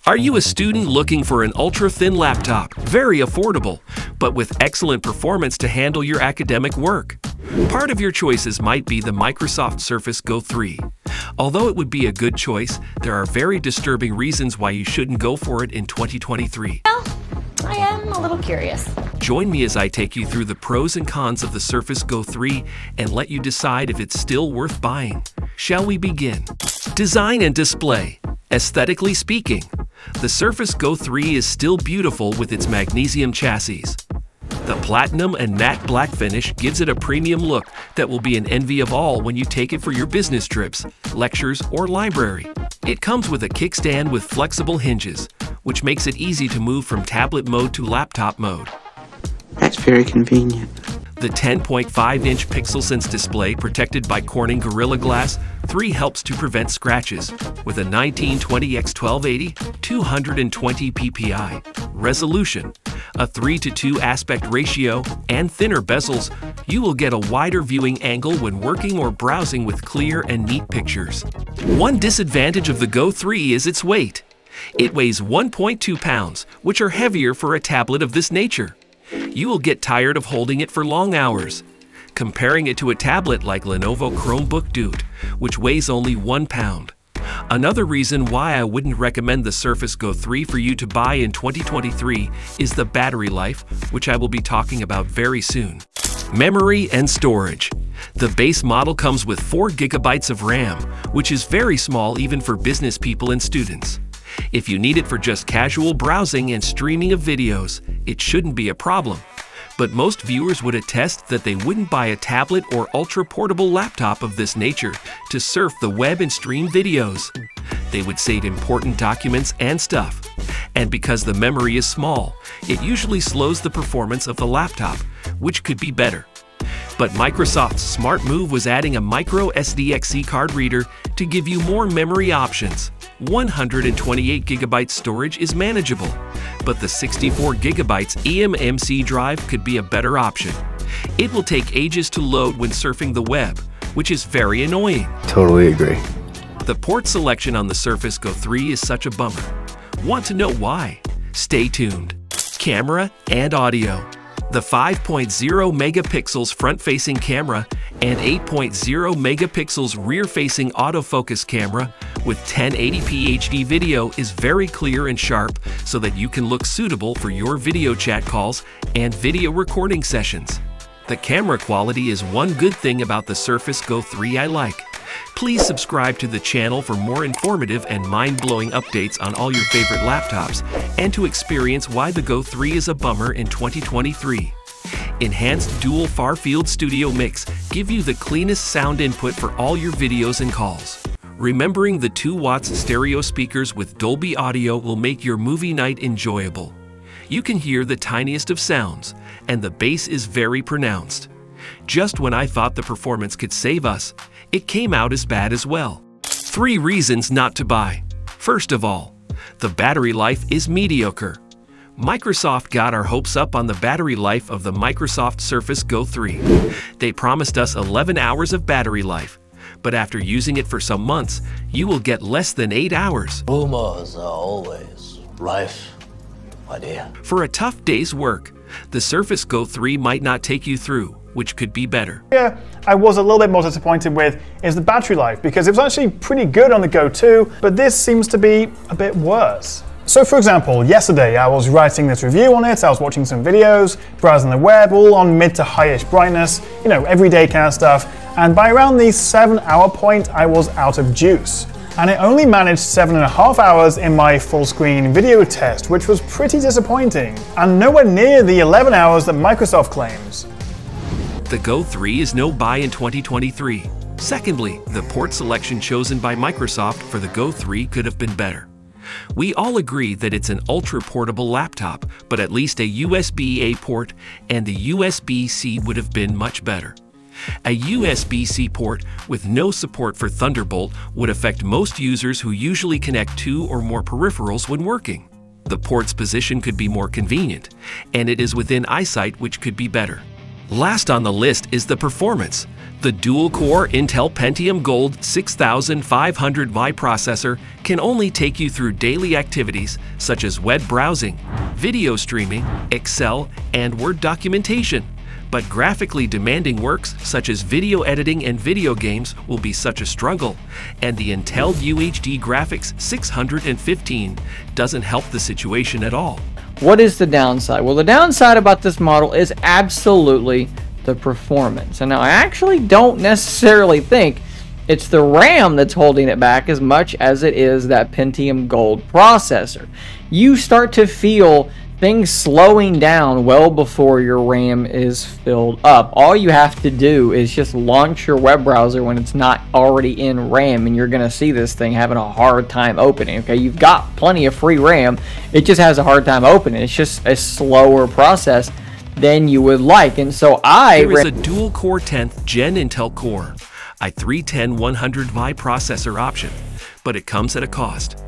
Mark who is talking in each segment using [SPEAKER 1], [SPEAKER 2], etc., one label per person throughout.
[SPEAKER 1] Are you a student looking for an ultra-thin laptop, very affordable, but with excellent performance to handle your academic work? Part of your choices might be the Microsoft Surface Go 3. Although it would be a good choice, there are very disturbing reasons why you shouldn't go for it in 2023.
[SPEAKER 2] Well, I am a little curious.
[SPEAKER 1] Join me as I take you through the pros and cons of the Surface Go 3 and let you decide if it's still worth buying. Shall we begin? Design and display. Aesthetically speaking, the Surface Go 3 is still beautiful with its magnesium chassis. The platinum and matte black finish gives it a premium look that will be an envy of all when you take it for your business trips, lectures, or library. It comes with a kickstand with flexible hinges, which makes it easy to move from tablet mode to laptop mode.
[SPEAKER 3] That's very convenient.
[SPEAKER 1] The 10.5-inch PixelSense display protected by Corning Gorilla Glass 3 helps to prevent scratches. With a 1920x1280 220 ppi resolution, a 3:2 aspect ratio, and thinner bezels, you will get a wider viewing angle when working or browsing with clear and neat pictures. One disadvantage of the Go 3 is its weight. It weighs 1.2 pounds, which are heavier for a tablet of this nature. You will get tired of holding it for long hours. Comparing it to a tablet like Lenovo Chromebook Duet, which weighs only 1 pound. Another reason why I wouldn't recommend the Surface Go 3 for you to buy in 2023 is the battery life, which I will be talking about very soon. Memory and storage. The base model comes with 4 GB of RAM, which is very small even for business people and students. If you need it for just casual browsing and streaming of videos, it shouldn't be a problem. But most viewers would attest that they wouldn't buy a tablet or ultra-portable laptop of this nature to surf the web and stream videos. They would save important documents and stuff. And because the memory is small, it usually slows the performance of the laptop, which could be better. But Microsoft's smart move was adding a micro SDXC card reader to give you more memory options. 128 GB storage is manageable, but the 64 GB eMMC drive could be a better option. It will take ages to load when surfing the web, which is very annoying.
[SPEAKER 4] Totally agree.
[SPEAKER 1] The port selection on the Surface Go 3 is such a bummer. Want to know why? Stay tuned. Camera and audio. The 5.0 megapixels front-facing camera and 8.0 megapixels rear-facing autofocus camera with 1080p HD video is very clear and sharp so that you can look suitable for your video chat calls and video recording sessions. The camera quality is one good thing about the Surface Go 3 I like. Please subscribe to the channel for more informative and mind-blowing updates on all your favorite laptops and to experience why the Go 3 is a bummer in 2023. Enhanced Dual Far-Field Studio Mix give you the cleanest sound input for all your videos and calls. Remembering the 2 watts stereo speakers with Dolby Audio will make your movie night enjoyable. You can hear the tiniest of sounds, and the bass is very pronounced. Just when I thought the performance could save us, it came out as bad as well. 3 reasons not to buy. First of all, the battery life is mediocre. Microsoft got our hopes up on the battery life of the Microsoft Surface Go 3. They promised us 11 hours of battery life, but after using it for some months, you will get less than 8 hours.
[SPEAKER 5] Rumors are always rife, my dear.
[SPEAKER 1] For a tough day's work, the Surface Go 3 might not take you through, which could be better.
[SPEAKER 6] Yeah, I was a little bit more disappointed with is the battery life, because it was actually pretty good on the Go 2, but this seems to be a bit worse. So for example, yesterday I was writing this review on it, I was watching some videos, browsing the web, all on mid to highish brightness, you know, everyday kind of stuff, and by around the 7-hour point I was out of juice. And I only managed 7.5 hours in my full screen video test, which was pretty disappointing, and nowhere near the 11 hours that Microsoft claims.
[SPEAKER 1] The Go 3 is no buy in 2023. Secondly, the port selection chosen by Microsoft for the Go 3 could have been better. We all agree that it's an ultra-portable laptop, but at least a USB-A port and the USB-C would have been much better. A USB-C port with no support for Thunderbolt would affect most users who usually connect 2 or more peripherals when working. The port's position could be more convenient, and it is within eyesight, which could be better. Last on the list is the performance. The dual-core Intel Pentium Gold 6500Y processor can only take you through daily activities such as web browsing, video streaming, Excel, and Word documentation. But graphically demanding works such as video editing and video games will be such a struggle, and the Intel UHD Graphics 615 doesn't help the situation at all.
[SPEAKER 4] What is the downside? Well, the downside about this model is absolutely the performance. And now I actually don't necessarily think it's the RAM that's holding it back as much as it is that Pentium Gold processor. You start to feel things slowing down well before your RAM is filled up. All you have to do is just launch your web browser when it's not already in RAM, and you're going to see this thing having a hard time opening. Okay, you've got plenty of free RAM, it just has a hard time opening. It's just a slower process than you would like. And so
[SPEAKER 1] there is a dual-core 10th Gen Intel Core, a 310-100Y processor option, but it comes at a cost.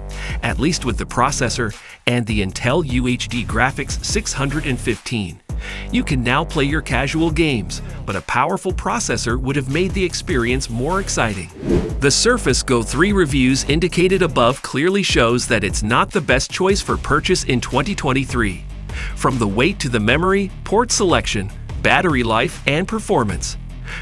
[SPEAKER 1] At least with the processor and the Intel UHD Graphics 615. You can now play your casual games, but a powerful processor would have made the experience more exciting. The Surface Go 3 reviews indicated above clearly shows that it's not the best choice for purchase in 2023. From the weight to the memory, port selection, battery life, and performance.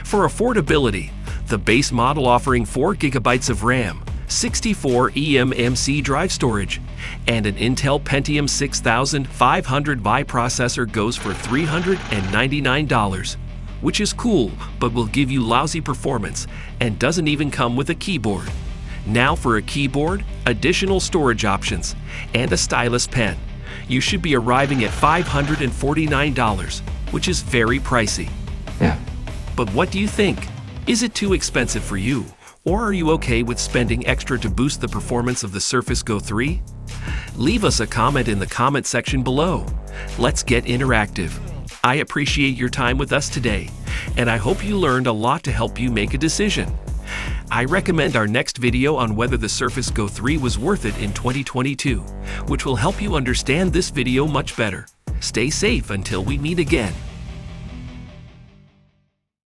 [SPEAKER 1] For affordability, the base model offering 4 GB of RAM, 64 eMMC drive storage, and an Intel Pentium 6500Y processor goes for $399, which is cool but will give you lousy performance and doesn't even come with a keyboard. Now for a keyboard, additional storage options, and a stylus pen, you should be arriving at $549, which is very pricey.
[SPEAKER 3] Yeah.
[SPEAKER 1] But what do you think? Is it too expensive for you? Or are you okay with spending extra to boost the performance of the Surface Go 3? Leave us a comment in the comment section below. Let's get interactive. I appreciate your time with us today, and I hope you learned a lot to help you make a decision. I recommend our next video on whether the Surface Go 3 was worth it in 2022, which will help you understand this video much better. Stay safe until we meet again.